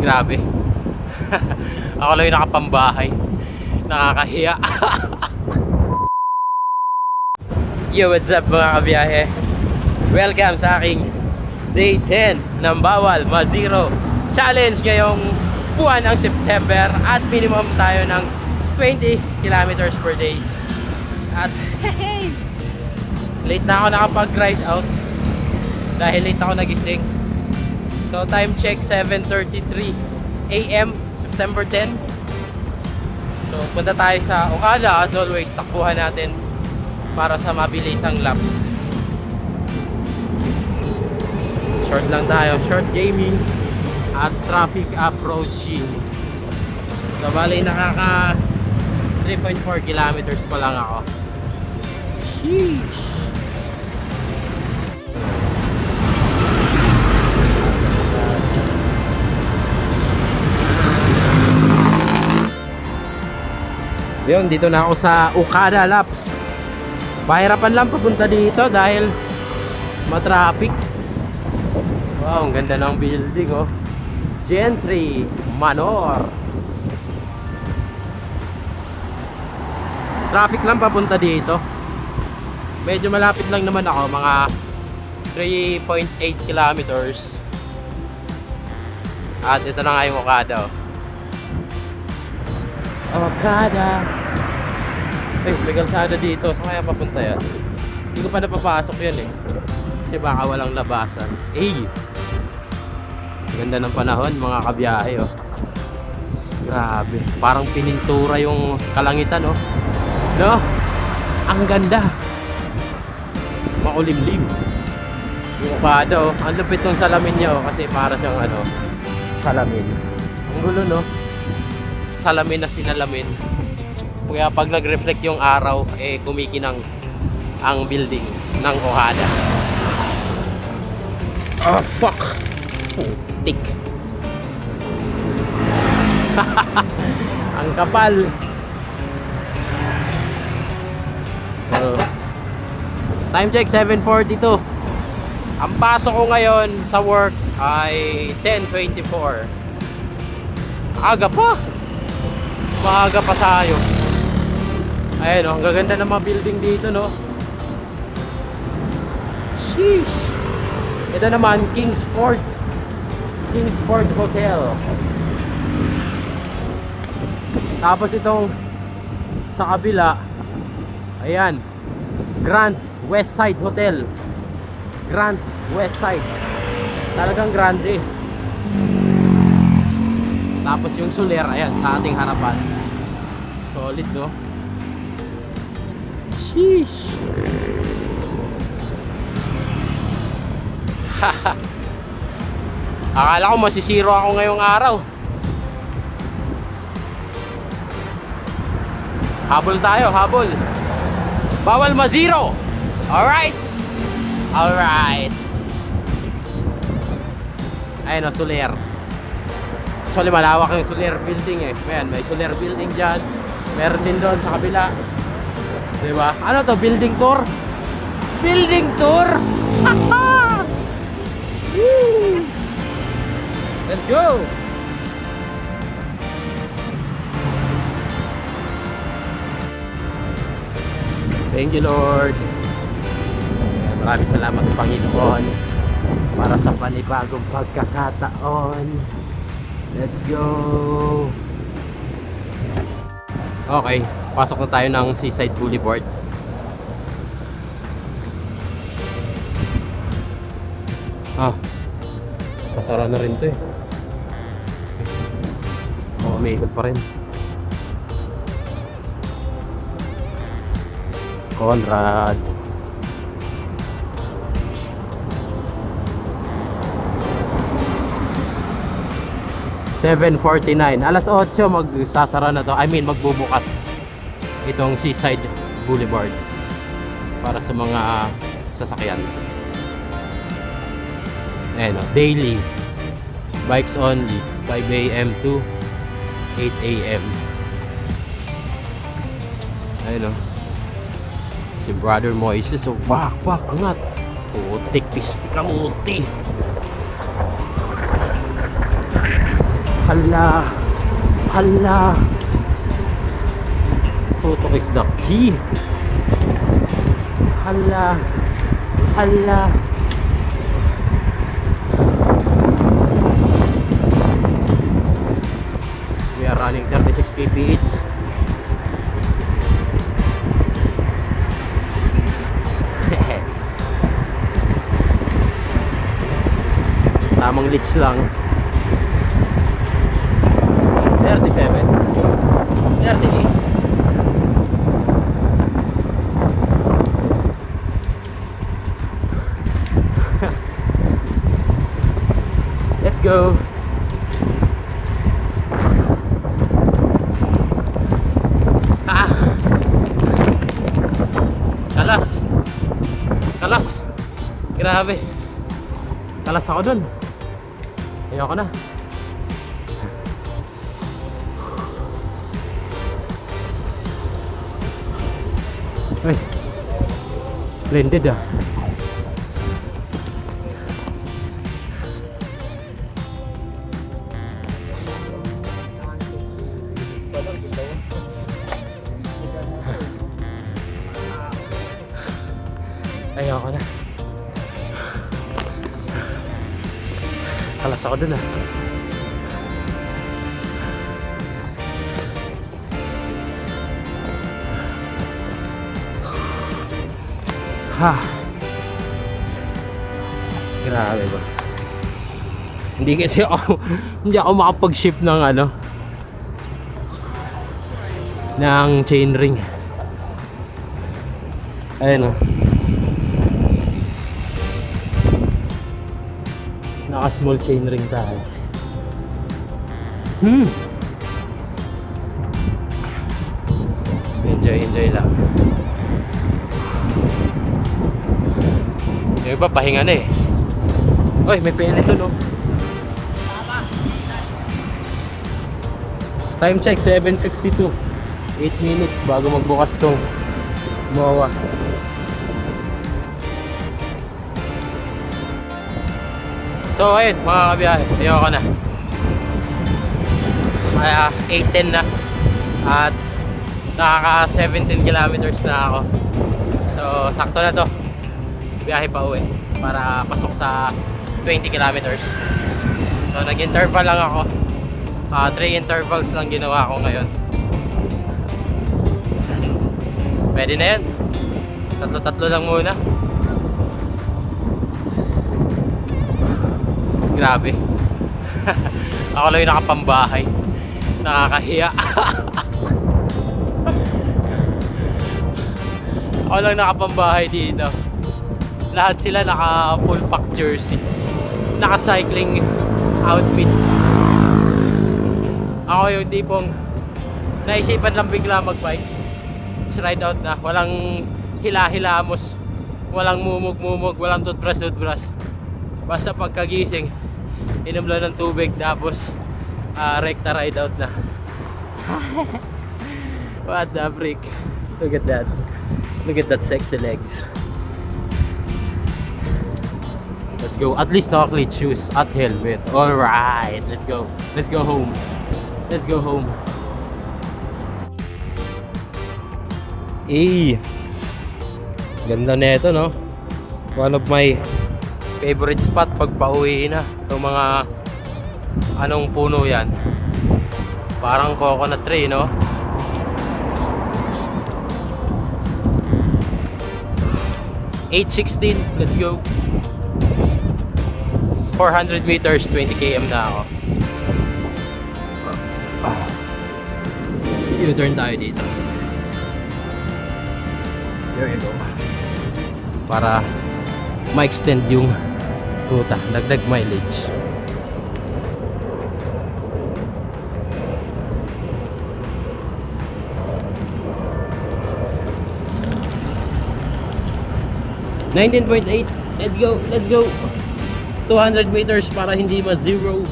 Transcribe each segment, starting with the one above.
Grabe. Ako lang yung nakapambahay. Nakakahiya. Yo, what's up mga kabiyahe? Welcome sa aking Day 10 ng Bawal Ma-Zero Challenge ngayong buwan ng September. At minimum tayo ng 20 kilometers per day. At late na ako nakapag-ride out dahil late ako nagising. So time check 7:33 AM September 10. So punta tayo sa Okada. As always, takbuhan natin para sa mabilisang laps. Short lang tayo, short gaming at traffic approaching. So bali nakaka 3.4 kilometers pa lang ako. Sheesh. Yun, dito na ako sa Okada Laps. Pahirapan lang papunta dito dahil matraffic. Wow, ang ganda ng building, oh. Gentry Manor. Traffic lang papunta dito. Medyo malapit lang naman ako, mga 3.8 kilometers. At ito na nga yung Okada, oh. Okada. May kalsada dito. Saan kaya papunta yan? Hindi ko pa napapasok yan eh. Kasi baka walang labasan. Ganda ng panahon mga kabiyahe, oh. Grabe. Parang pinintura yung kalangitan, oh. No? Ang ganda. Makulimlim. Yung Okada, oh. Ang lupit ng salamin niya, oh. Kasi para siyang salamin. Ang gulo, no? Salamin na sinalamin. Kaya pag nag-reflect yung araw, kumikinang ang building ng Okada. Oh, fuck. Putik. Ang kapal. So, time check 7:42. Ang pasok ko ngayon sa work ay 10:24. Aga pa. Maaga pa tayo. Ayun, oh, ang gaganda ng mga building dito, no? Sheesh. Ito naman, Kingsford Hotel. Tapos itong sa kabila, ayan, Grand Westside Hotel. Grand Westside. Talagang grande. Tapos yung Soler, ayan, sa ating harapan. Solid, no? Sheesh. Akala ko masisiro ako ngayong araw. Habol tayo, habol. Bawal ma-zero. Alright. Alright. Ayun, no, Soler. Actually, malawak yung Soler building, eh. Ayan, may Soler building dyan. Meron din doon sa kabila. Diba? Ano to? Building tour? Building tour? Let's go! Thank you, Lord. Maraming salamat, Panginoon, para sa panibagong pagkakataon. Let's go! Okay, pasok na tayo ng Seaside Boulevard. Pasara na rin to, eh. May ikot pa rin. Conrad. $7.49. Alas 8 magsasara na to. I mean, magbubukas itong Seaside Boulevard para sa mga sasakyan. Ayan, daily bikes only 5 AM to 8 AM. Ayun, oh. Si Brother Moises, so wak, angat. Putik, pisti kamuti. Hala. Hala. Tutok is the key. Hala. Hala. We are running 36 kph. Tamang leads lang. 37 38. Let's go. Kalas. Kalas. Grabe. Kalas ako dun. Ayoko na. Ay. Splendid ah. Ayoko na. Kalas ako dun ah. Ha. Grabe ba. Hindi kasi ako hindi ako makapag-shift ng ano ng chainring. Ayun oh. Naka small chainring tayo. Enjoy lang. Yung iba pahinga na eh. Oy, may pele to no. Time check 7:52. 8 minutes bago magbukas tong MOA. So ayun mga kabiyahe, ayoko na. Kaya 8:10 na. At nakaka 17 kilometers na ako. So sakto na to. Biyahe pa uwi para pasok sa 20 kilometers. So nag-interval lang ako. 3 intervals lang ginawa ko ngayon. Pwede na yan. Tatlo lang muna. Grabe. Ako lang yung nakapambahay. Nakakahiya. Ako lang nakapambahay dito. Lahat sila naka full pack jersey, naka cycling outfit. Ako yung tipong naisipan lang bigla magbike, just ride out na, walang hila-hilamos, walang mumug-mumug, walang toothbrush. Basta pagkagising inom lang ng tubig, tapos rekta ride out na. What the freak. Look at that sexy legs. Let's go. At least naka-cleat shoes at helmet. Alright, let's go. Let's go home. Let's go home. Ganda nito, no? One of my favorite spot pag pauwi na. Itong mga anong puno yan? Parang coconut tree, no? $8.16. Let's go. 400 meters, 20 km na ako. U-turn tayo dito. There you go. Para ma-extend yung ruta, dagdag mileage. $19.8. Let's go. 200 meters para hindi ma-zero.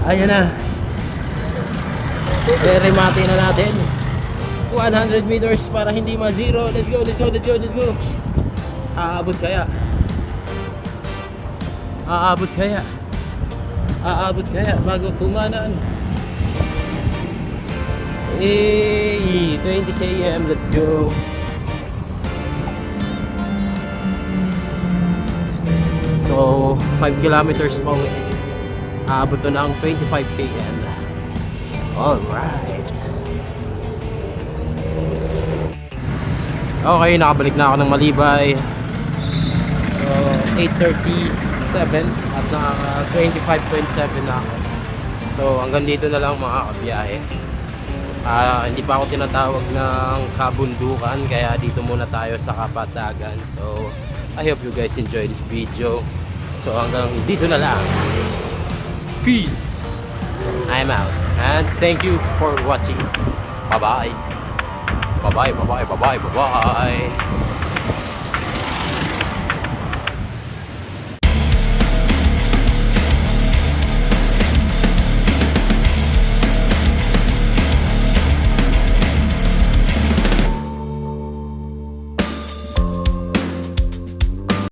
Ayan na. Remate na natin. 100 meters para hindi ma-zero. Let's go. Aabot kaya. Aabot kaya? Aabot kaya bago kumanan? Hey, 20 km, let's go. So, 5 kilometers pa uwi. Aabot to ng 25 km. Alright. Okay, nakabalik na ako ng Malibay. So, 8:37 at naka 25.7 na ako. So, hanggang dito na lang mga kabiyahe. Hindi pa ako tinatawag ng kabundukan, kaya dito muna tayo sa Kapatagan. So, I hope you guys enjoy this video. So, hanggang dito na lang. Peace! I'm out. And thank you for watching. Bye-bye. Bye-bye, bye-bye, bye-bye, bye-bye.